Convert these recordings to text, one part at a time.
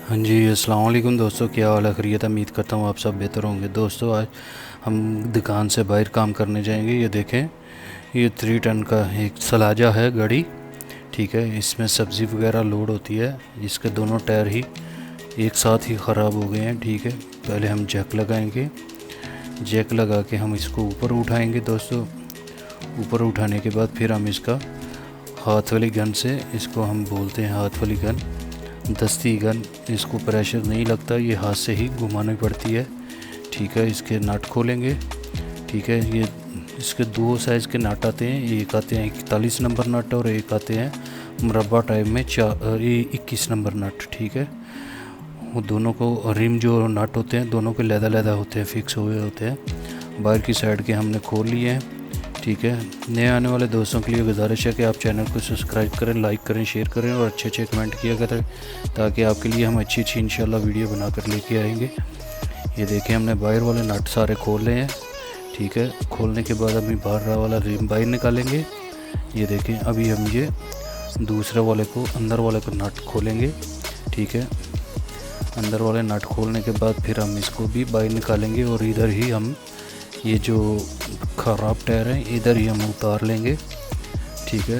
हाँ जी, अस्सलाम वालेकुम दोस्तों। क्या हाल है? खैरियत? उम्मीद करता हूँ आप सब बेहतर होंगे। दोस्तों, आज हम दुकान से बाहर काम करने जाएंगे। ये देखें, ये 3 टन का एक सलाजा है गाड़ी। ठीक है, इसमें सब्ज़ी वगैरह लोड होती है। इसके दोनों टायर ही एक साथ ही ख़राब हो गए हैं। ठीक है, पहले हम जैक लगाएंगे। जैक लगा के हम इसको ऊपर उठाएंगे दोस्तों। ऊपर उठाने के बाद फिर हम इसका हाथ वाली गन से, इसको हम बोलते हैं हाथ वाली गन, दस्ती गन, इसको प्रेशर नहीं लगता, ये हाथ से ही घुमानी पड़ती है। ठीक है, इसके नट खोलेंगे। ठीक है, ये इसके दो साइज़ के नट आते हैं। एक आते हैं 41 नंबर नट और एक आते हैं मुरब्बा टाइप में 21 नंबर नट। ठीक है, वो दोनों को रिम जो नट होते हैं दोनों के लैदा होते हैं, फिक्स हुए होते हैं। बाहर की साइड के हमने खोल लिए हैं। ठीक है, नए आने वाले दोस्तों के लिए गुजारिश है कि आप चैनल को सब्सक्राइब करें, लाइक करें, शेयर करें और अच्छे कमेंट किया करें, ताकि आपके लिए हम अच्छी इंशाल्लाह वीडियो बनाकर लेके आएंगे। ये देखें, हमने बाहर वाले नट सारे खोल लिए हैं। ठीक है, खोलने के बाद अभी बाहर वाला रिम बाहर निकालेंगे। ये देखें, अभी हम ये दूसरे वाले को, अंदर वाले को नट खोलेंगे। ठीक है, अंदर वाले नट खोलने के बाद फिर हम इसको भी बाहर निकालेंगे और इधर ही हम ये जो ख़राब टायर है इधर ही हम उतार लेंगे। ठीक है,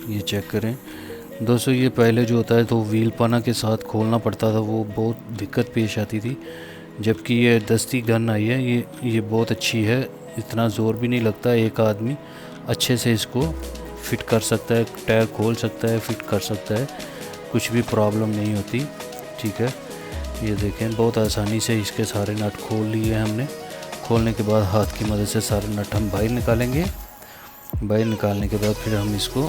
ये चेक करें दोस्तों। ये पहले जो होता है तो व्हील पाना के साथ खोलना पड़ता था, वो बहुत दिक्कत पेश आती थी। जबकि ये दस्ती गन आई है, ये बहुत अच्छी है, इतना ज़ोर भी नहीं लगता, एक आदमी अच्छे से इसको फिट कर सकता है, टायर खोल सकता है, फिट कर सकता है, कुछ भी प्रॉब्लम नहीं होती। ठीक है, ये देखें, बहुत आसानी से इसके सारे नट खोल लिए हमने। खोलने के बाद हाथ की मदद से सारे नट हम बाहर निकालेंगे। बाहर निकालने के बाद फिर हम इसको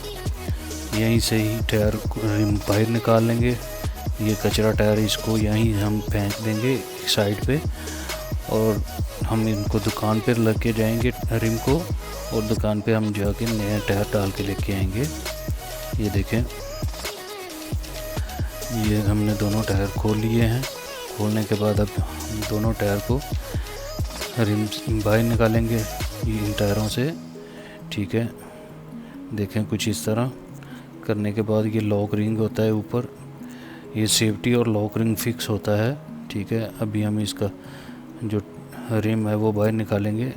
यहीं से ही टायर बाहर निकाल लेंगे। ये कचरा टायर इसको यहीं हम फेंक देंगे एक साइड पे, और हम इनको दुकान पर लेके जाएंगे रिम को, और दुकान पे हम जाके नया टायर डाल के लेके आएंगे। ये देखें, ये हमने दोनों टायर खोल लिए हैं। खोलने के बाद अब हम दोनों टायर को रिम बाहर निकालेंगे इन टायरों से। ठीक है, देखें, कुछ इस तरह करने के बाद ये लॉक रिंग होता है ऊपर, ये सेफ्टी और लॉक रिंग फिक्स होता है। ठीक है, अभी हम इसका जो रिम है वो बाहर निकालेंगे।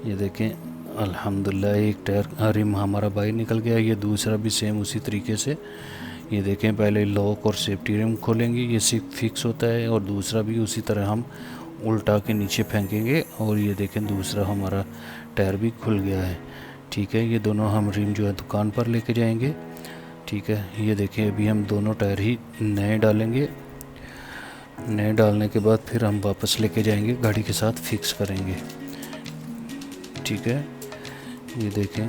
ये देखें, अल्हम्दुलिल्लाह एक टायर रिम हमारा बाहर निकल गया। ये दूसरा भी सेम उसी तरीके से। ये देखें, पहले लॉक और सेफ्टी रिम खोलेंगे, ये सिर्फ फिक्स होता है, और दूसरा भी उसी तरह हम उल्टा के नीचे फेंकेंगे, और ये देखें दूसरा हमारा टायर भी खुल गया है। ठीक है, ये दोनों हम रिम जो है दुकान पर लेके जाएंगे। ठीक है, ये देखें, अभी हम दोनों टायर ही नए डालेंगे। नए डालने के बाद फिर हम वापस लेके जाएंगे, गाड़ी के साथ फिक्स करेंगे। ठीक है, ये देखें,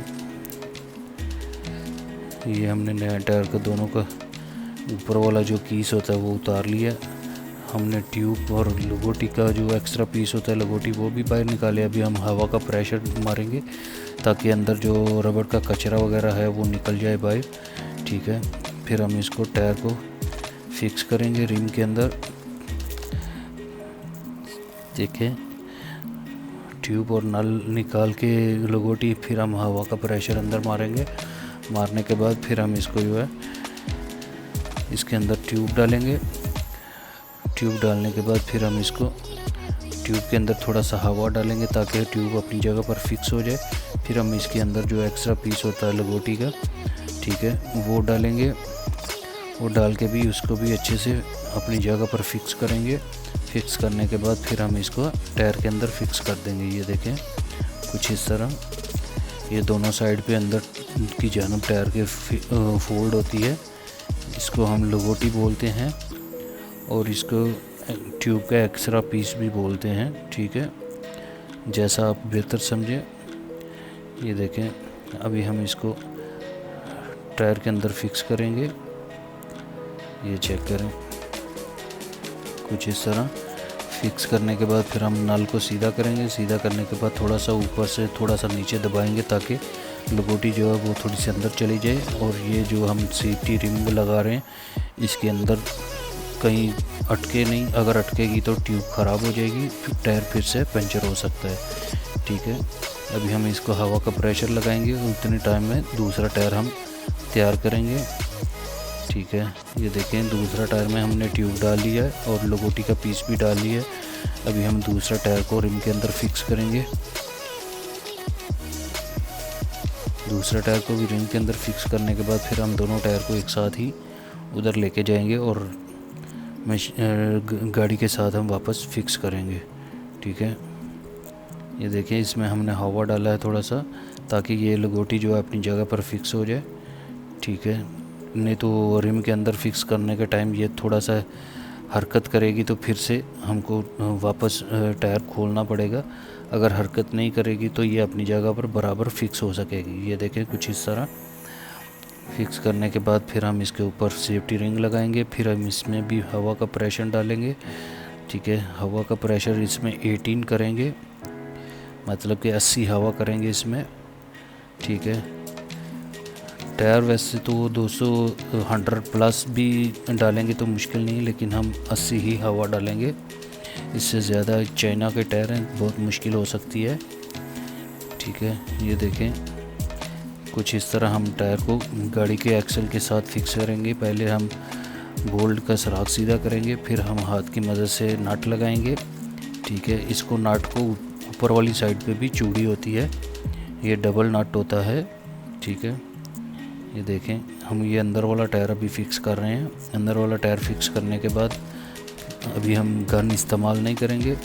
ये हमने नया टायर का दोनों का ऊपर वाला जो कीस होता है वो उतार लिया। हमने ट्यूब और लगोटी का जो एक्स्ट्रा पीस होता है लगोटी, वो भी बाहर निकाले। अभी हम हवा का प्रेशर मारेंगे ताकि अंदर जो रबड़ का कचरा वगैरह है वो निकल जाए बाहर। ठीक है, फिर हम इसको टायर को फिक्स करेंगे रिम के अंदर। देखें, ट्यूब और नल निकाल के लगोटी, फिर हम हवा का प्रेशर अंदर मारेंगे। मारने के बाद फिर हम इसको जो है इसके अंदर ट्यूब डालेंगे। ट्यूब डालने के बाद फिर हम इसको ट्यूब के अंदर थोड़ा सा हवा डालेंगे ताकि ट्यूब अपनी जगह पर फिक्स हो जाए। फिर हम इसके अंदर जो एक्स्ट्रा पीस होता है लगोटी का, ठीक है, वो डालेंगे। वो डाल के भी उसको भी अच्छे से अपनी जगह पर फिक्स करेंगे। फिक्स करने के बाद फिर हम इसको टायर के अंदर फिक्स कर देंगे। ये देखें, कुछ इस तरह ये दोनों साइड पे अंदर की जानब टायर के फोल्ड होती है, इसको हम लगोटी बोलते हैं, और इसको ट्यूब का एक्स्ट्रा पीस भी बोलते हैं। ठीक है, जैसा आप बेहतर समझें। ये देखें, अभी हम इसको टायर के अंदर फिक्स करेंगे। ये चेक करें, कुछ इस तरह फिक्स करने के बाद फिर हम नल को सीधा करेंगे। सीधा करने के बाद थोड़ा सा ऊपर से थोड़ा सा नीचे दबाएंगे ताकि लगोटी जो है वो थोड़ी सी अंदर चली जाए। और ये जो हम सेफ्टी रिम लगा रहे हैं इसके अंदर कहीं अटके नहीं, अगर अटकेगी तो ट्यूब ख़राब हो जाएगी, फिर टायर फिर से पंचर हो सकता है। ठीक है, अभी हम इसको हवा का प्रेशर लगाएंगे, उतने टाइम में दूसरा टायर हम तैयार करेंगे। ठीक है। ये देखें दूसरा टायर में हमने ट्यूब डाल लिया है और लगोटी का पीस भी डाल लिया है। अभी हम दूसरा टायर को रिम के अंदर फिक्स करेंगे। दूसरा टायर को भी रिम के अंदर फिक्स करने के बाद फिर हम दोनों टायर को एक साथ ही उधर लेके जाएंगे और गाड़ी के साथ हम वापस फिक्स करेंगे। ठीक है। ये देखें इसमें हमने हवा डाला है थोड़ा सा, ताकि ये लगोटी जो है अपनी जगह पर फिक्स हो जाए। ठीक है, नहीं तो रिम के अंदर फिक्स करने के टाइम ये थोड़ा सा हरकत करेगी तो फिर से हमको वापस टायर खोलना पड़ेगा। अगर हरकत नहीं करेगी तो ये अपनी जगह पर बराबर फिक्स हो सकेगी। ये देखें कुछ इस तरह फिक्स करने के बाद फिर हम इसके ऊपर सेफ्टी रिंग लगाएंगे। फिर हम इसमें भी हवा का प्रेशर डालेंगे। ठीक है, हवा का प्रेशर इसमें 18 करेंगे, मतलब कि 80 हवा करेंगे इसमें। ठीक है, टायर वैसे तो 100 प्लस भी डालेंगे तो मुश्किल नहीं, लेकिन हम 80 ही हवा डालेंगे। इससे ज़्यादा चाइना के टायर हैं, बहुत मुश्किल हो सकती है। ठीक है, ये देखें कुछ इस तरह हम टायर को गाड़ी के एक्सल के साथ फिक्स करेंगे। पहले हम बोल्ट का सुराख सीधा करेंगे, फिर हम हाथ की मदद से नट लगाएंगे। ठीक है, इसको नट को ऊपर वाली साइड पे भी चूड़ी होती है, ये डबल नट होता है। ठीक है, ये देखें हम ये अंदर वाला टायर अभी फिक्स कर रहे हैं। अंदर वाला टायर फिक्स करने के बाद अभी हम गन इस्तेमाल नहीं करेंगे,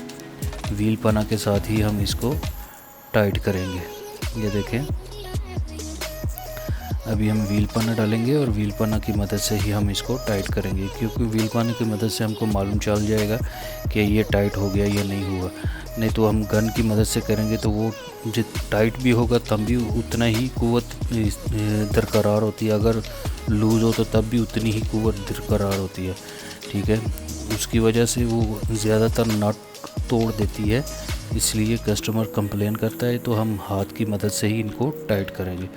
व्हील पना के साथ ही हम इसको टाइट करेंगे। ये देखें अभी हम व्हील पना डालेंगे और व्हील पना की मदद से ही हम इसको टाइट करेंगे, क्योंकि व्हील पना की मदद से हमको मालूम चल जाएगा कि ये टाइट हो गया या नहीं हुआ। नहीं तो हम गन की मदद से करेंगे तो वो जित टाइट भी होगा तब भी उतना ही कुव्वत दरकरार होती है, अगर लूज़ हो तो तब भी उतनी ही कुव्वत दरकरार होती है। ठीक है, उसकी वजह से वो ज़्यादातर नट तोड़ देती है, इसलिए कस्टमर कंप्लेन करता है। तो हम हाथ की मदद से ही इनको टाइट करेंगे।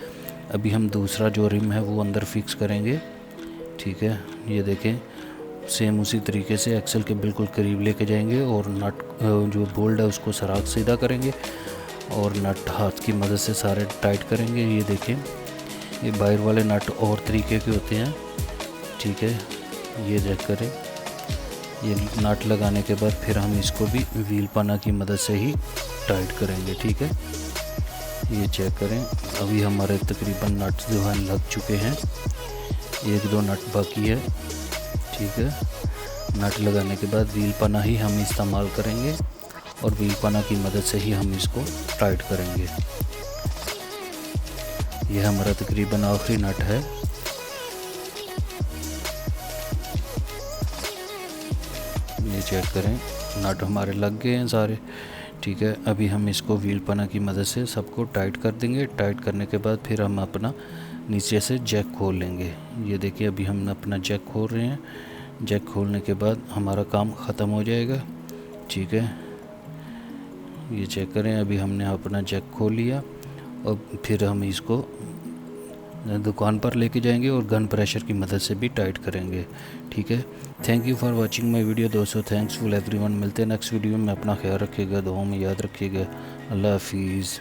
अभी हम दूसरा जो रिम है वो अंदर फिक्स करेंगे। ठीक है, ये देखें सेम उसी तरीके से एक्सल के बिल्कुल करीब लेके जाएंगे और नट जो बोल्ट है उसको सुराख सीधा करेंगे और नट हाथ की मदद से सारे टाइट करेंगे। ये देखें ये बाहर वाले नट और तरीके के होते हैं। ठीक है, ये चेक करें, ये नट लगाने के बाद फिर हम इसको भी व्हील पना की मदद से ही टाइट करेंगे। ठीक है, ये चेक करें अभी हमारे तकरीबन नट जो है लग चुके हैं, 1-2 नट बाकी है। ठीक है, नट लगाने के बाद व्हील पना ही हम इस्तेमाल करेंगे और व्हील पना की मदद से ही हम इसको टाइट करेंगे। यह हमारा तकरीबन आखिरी नट है। ये चेक करें नट हमारे लग गए हैं सारे। ठीक है, अभी हम इसको व्हील पना की मदद से सबको टाइट कर देंगे। टाइट करने के बाद फिर हम अपना नीचे से जैक खोल लेंगे। ये देखिए अभी हम अपना जैक खोल रहे हैं। जैक खोलने के बाद हमारा काम ख़त्म हो जाएगा। ठीक है, ये चेक करें अभी हमने अपना जैक खोल लिया और फिर हम इसको दुकान पर लेके जाएंगे और गन प्रेशर की मदद से भी टाइट करेंगे। ठीक है, thank you for watching my video दोस्तों। Thanks full everyone. मिलते हैं नेक्स्ट वीडियो में। अपना ख्याल रखिएगा, दुआओं में याद रखिएगा। अल्लाह हाफिज़।